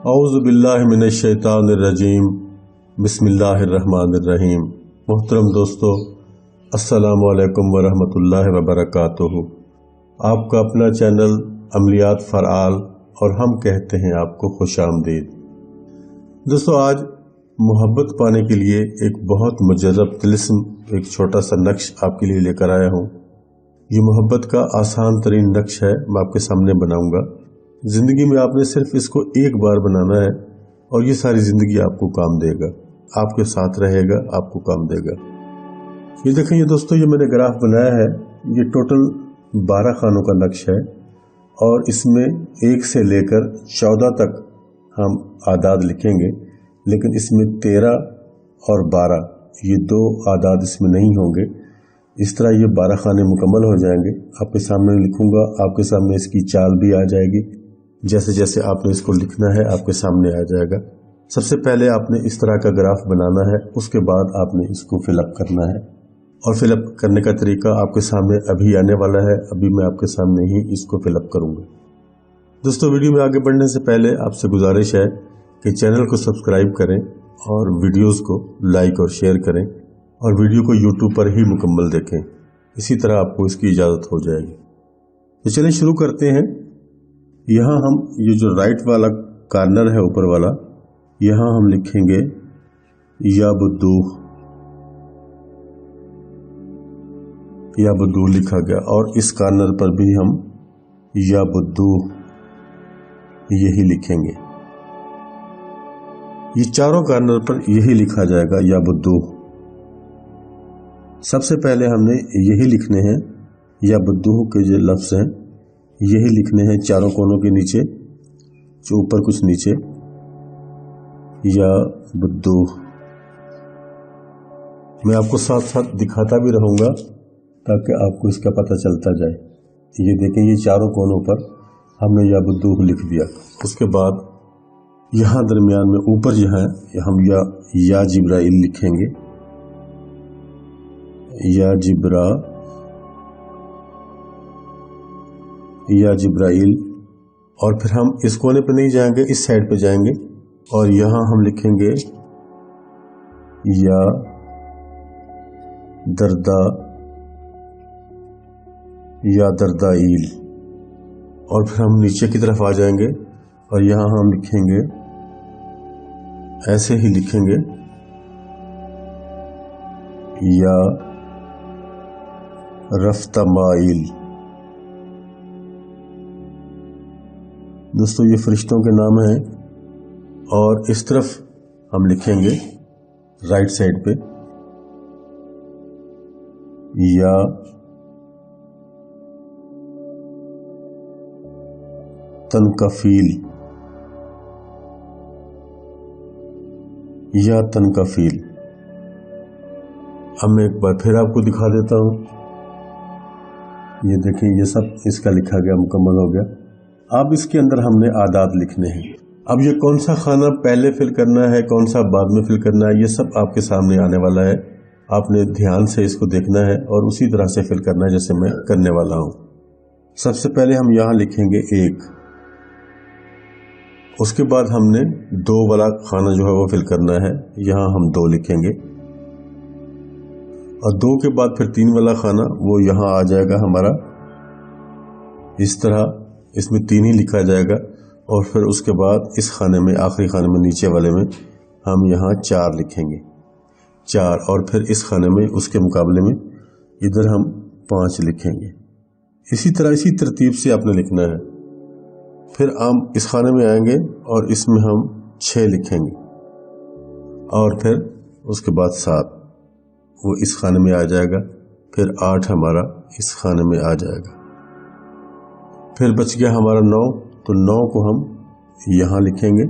औज़ु बिल्लाहि मिनश शैतानिर रजीम बिस्मिल्लाहिर्रहमानिर्रहीम। मोहतरम दोस्तों, अस्सलामु अलैकुम वरहमतुल्लाहि वबरकातुहू। आपका अपना चैनल अमलियात फ़रआल और हम कहते हैं आपको खुश आमदीद। दोस्तों, आज मोहब्बत पाने के लिए एक बहुत मुजर्रब तिलिस्म, एक छोटा सा नक्श आपके लिए लेकर आया हूँ। ये मोहब्बत का आसान तरीन नक्श है, मैं आपके सामने बनाऊंगा। ज़िंदगी में आपने सिर्फ इसको एक बार बनाना है और ये सारी ज़िंदगी आपको काम देगा, आपके साथ रहेगा, आपको काम देगा। ये देखें ये दोस्तों, ये मैंने ग्राफ बनाया है। ये टोटल 12 खानों का नक्श है और इसमें 1 से लेकर 14 तक हम आदाद लिखेंगे, लेकिन इसमें 13 और 12 ये 2 आदाद इसमें नहीं होंगे। इस तरह ये 12 खाने मुकम्मल हो जाएंगे। आपके सामने लिखूंगा, आपके सामने इसकी चाल भी आ जाएगी। जैसे जैसे आपने इसको लिखना है आपके सामने आ जाएगा। सबसे पहले आपने इस तरह का ग्राफ बनाना है, उसके बाद आपने इसको फिलअप करना है और फिलअप करने का तरीका आपके सामने अभी आने वाला है। अभी मैं आपके सामने ही इसको फिलअप करूंगा। दोस्तों, वीडियो में आगे बढ़ने से पहले आपसे गुजारिश है कि चैनल को सब्सक्राइब करें और वीडियोस को लाइक और शेयर करें और वीडियो को यूट्यूब पर ही मुकम्मल देखें। इसी तरह आपको इसकी इजाज़त हो जाएगी। तो चलिए शुरू करते हैं। यहाँ हम ये जो राइट वाला कार्नर है ऊपर वाला, यहाँ हम लिखेंगे या बुद्दू लिखा गया और इस कार्नर पर भी हम या बुद्दू यही लिखेंगे। ये चारों कार्नर पर यही लिखा जाएगा या बुद्दू। सबसे पहले हमने यही लिखने हैं, या बुद्दू के जो लफ्ज़ हैं यही लिखने हैं चारों कोनों के नीचे, जो ऊपर कुछ नीचे, या बुद्दू। मैं आपको साथ साथ दिखाता भी रहूँगा ताकि आपको इसका पता चलता जाए। ये देखें, ये चारों कोनों पर हमने या बुद्दू लिख दिया। उसके बाद यहाँ दरमियान में ऊपर जो है हम या जिब्राइल लिखेंगे, या जिब्राइल। और फिर हम इस कोने पे नहीं जाएंगे, इस साइड पे जाएंगे और यहाँ हम लिखेंगे या दर्दाइल। और फिर हम नीचे की तरफ आ जाएंगे और यहाँ हम लिखेंगे, ऐसे ही लिखेंगे या रफ्तमाइल। दोस्तों, ये फरिश्तों के नाम हैं। और इस तरफ हम लिखेंगे राइट साइड पे या तनकफील, या तनकफील। अब मैं एक बार फिर आपको दिखा देता हूँ। ये देखिए, ये सब इसका लिखा गया, मुकम्मल हो गया। अब इसके अंदर हमने आदाद लिखने हैं। अब ये कौन सा खाना पहले फिल करना है, कौन सा बाद में फिल करना है, ये सब आपके सामने आने वाला है। आपने ध्यान से इसको देखना है और उसी तरह से फिल करना है जैसे मैं करने वाला हूँ। सबसे पहले हम यहाँ लिखेंगे 1, उसके बाद हमने 2 वाला खाना जो है वो फिल करना है, यहाँ हम 2 लिखेंगे और 2 के बाद फिर 3 वाला खाना वो यहाँ आ जाएगा हमारा। इस तरह इसमें 3 ही लिखा जाएगा और फिर उसके बाद इस खाने में, आखिरी खाने में, नीचे वाले में हम यहाँ 4 लिखेंगे, 4। और फिर इस खाने में, उसके मुकाबले में इधर हम 5 लिखेंगे। इसी तरह इसी तरतीब से आपने लिखना है। फिर हम इस खाने में आएंगे और इसमें हम 6 लिखेंगे और फिर उसके बाद 7 वो इस खाने में आ जाएगा। फिर 8 हमारा इस खाने में आ जाएगा। फिर बच गया हमारा 9, तो 9 को हम यहाँ लिखेंगे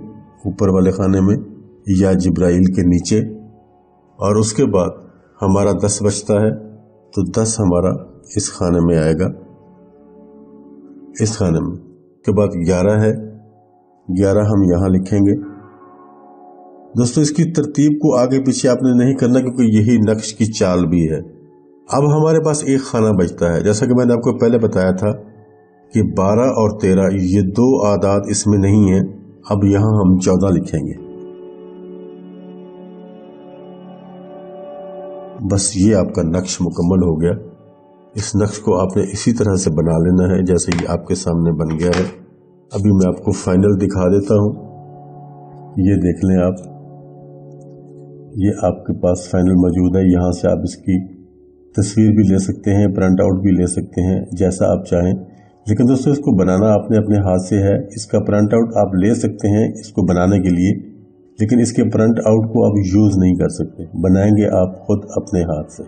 ऊपर वाले खाने में या जिब्राइल के नीचे। और उसके बाद हमारा 10 बचता है, तो 10 हमारा इस खाने में आएगा, इस खाने में। के बाद 11 है, 11 हम यहाँ लिखेंगे। दोस्तों, इसकी तरतीब को आगे पीछे आपने नहीं करना क्योंकि यही नक्श की चाल भी है। अब हमारे पास एक खाना बचता है। जैसा कि मैंने आपको पहले बताया था कि 12 और 13 ये 2 आदाद इसमें नहीं है। अब यहाँ हम 14 लिखेंगे। बस ये आपका नक्श मुकम्मल हो गया। इस नक्श को आपने इसी तरह से बना लेना है जैसे ये आपके सामने बन गया है। अभी मैं आपको फाइनल दिखा देता हूँ। ये देख लें आप, ये आपके पास फाइनल मौजूद है। यहाँ से आप इसकी तस्वीर भी ले सकते हैं, प्रिंट आउट भी ले सकते हैं, जैसा आप चाहें। लेकिन दोस्तों इसको बनाना आपने अपने हाथ से है। इसका प्रिंट आउट आप ले सकते हैं इसको बनाने के लिए, लेकिन इसके प्रिंट आउट को आप यूज़ नहीं कर सकते, बनाएंगे आप खुद अपने हाथ से।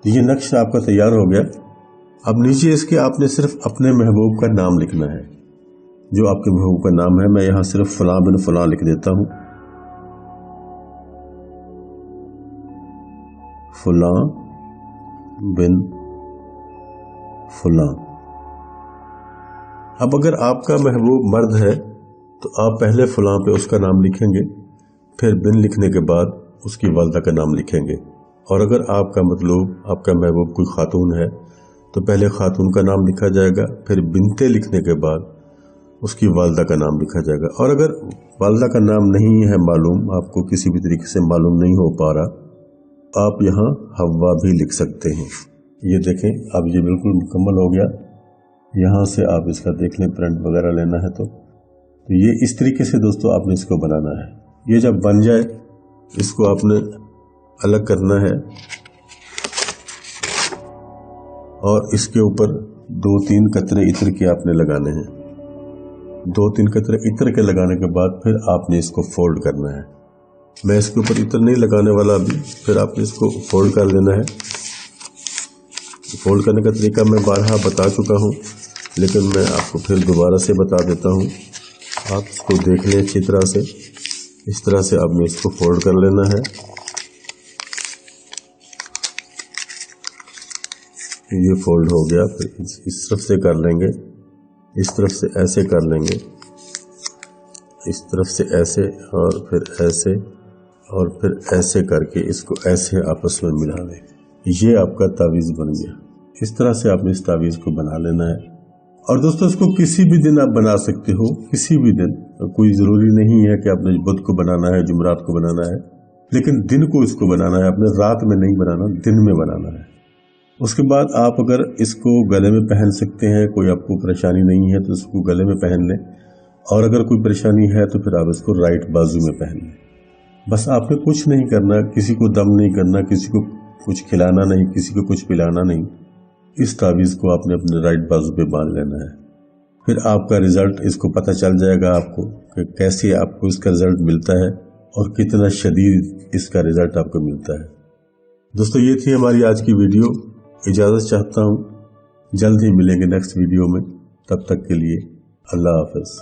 तो ये नक्शा आपका तैयार हो गया। अब नीचे इसके आपने सिर्फ अपने महबूब का नाम लिखना है, जो आपके महबूब का नाम है। मैं यहाँ सिर्फ फलां बिन फलां लिख देता हूँ, फलां बिन फलां। अब अगर आपका महबूब मर्द है तो आप पहले फलां पे उसका नाम लिखेंगे, फिर बिन लिखने के बाद उसकी वालदा का नाम लिखेंगे। और अगर आपका मतलब आपका महबूब कोई खातून है तो पहले खातून का नाम लिखा जाएगा, फिर बिनते लिखने के बाद उसकी वालदा का नाम लिखा जाएगा। और अगर वालदा का नाम नहीं है मालूम, आपको किसी भी तरीके से मालूम नहीं हो पा रहा, आप यहाँ हव्वा भी लिख सकते हैं। ये देखें अब ये बिल्कुल मुकम्मल हो गया। यहाँ से आप इसका देख लें, प्रिंट वगैरह लेना है तो ये इस तरीके से दोस्तों आपने इसको बनाना है। ये जब बन जाए इसको आपने अलग करना है और इसके ऊपर 2-3 कतरे इत्र के आपने लगाने हैं। 2-3 कतरे इत्र के लगाने के बाद फिर आपने इसको फोल्ड करना है। मैं इसके ऊपर इत्र नहीं लगाने वाला अभी, फिर आपने इसको फोल्ड कर लेना है। फोल्ड करने का तरीका मैं बारहा बता चुका हूँ, लेकिन मैं आपको फिर दोबारा से बता देता हूँ। आप इसको देख लें अच्छी तरह से। इस तरह से आपने इसको फोल्ड कर लेना है। ये फोल्ड हो गया, फिर इस तरफ से कर लेंगे, इस तरफ से ऐसे कर लेंगे, इस तरफ से ऐसे और फिर ऐसे और फिर ऐसे करके इसको ऐसे आपस में मिला दें। ये आपका तावीज़ बन गया। इस तरह से आपने इस तावीज़ को बना लेना है। और दोस्तों इसको किसी भी दिन आप बना सकते हो, किसी भी दिन। कोई ज़रूरी नहीं है कि आपने बुध को बनाना है, जुमरात को बनाना है, लेकिन दिन को इसको बनाना है आपने, रात में नहीं बनाना, दिन में बनाना है। उसके बाद आप अगर इसको गले में पहन सकते हैं, कोई आपको परेशानी नहीं है तो इसको गले में पहन लें, और अगर कोई परेशानी है तो फिर आप इसको राइट बाजू में पहन लें। बस आपने कुछ नहीं करना, किसी को दम नहीं करना, किसी को कुछ खिलाना नहीं, किसी को कुछ पिलाना नहीं। इस तावीज़ को आपने अपने राइट बाजू पे बांध लेना है। फिर आपका रिजल्ट इसको पता चल जाएगा आपको कि कैसे आपको इसका रिजल्ट मिलता है और कितना शदीद इसका रिजल्ट आपको मिलता है। दोस्तों ये थी हमारी आज की वीडियो। इजाज़त चाहता हूँ, जल्द ही मिलेंगे नेक्स्ट वीडियो में। तब तक के लिए अल्लाह हाफ़िज़।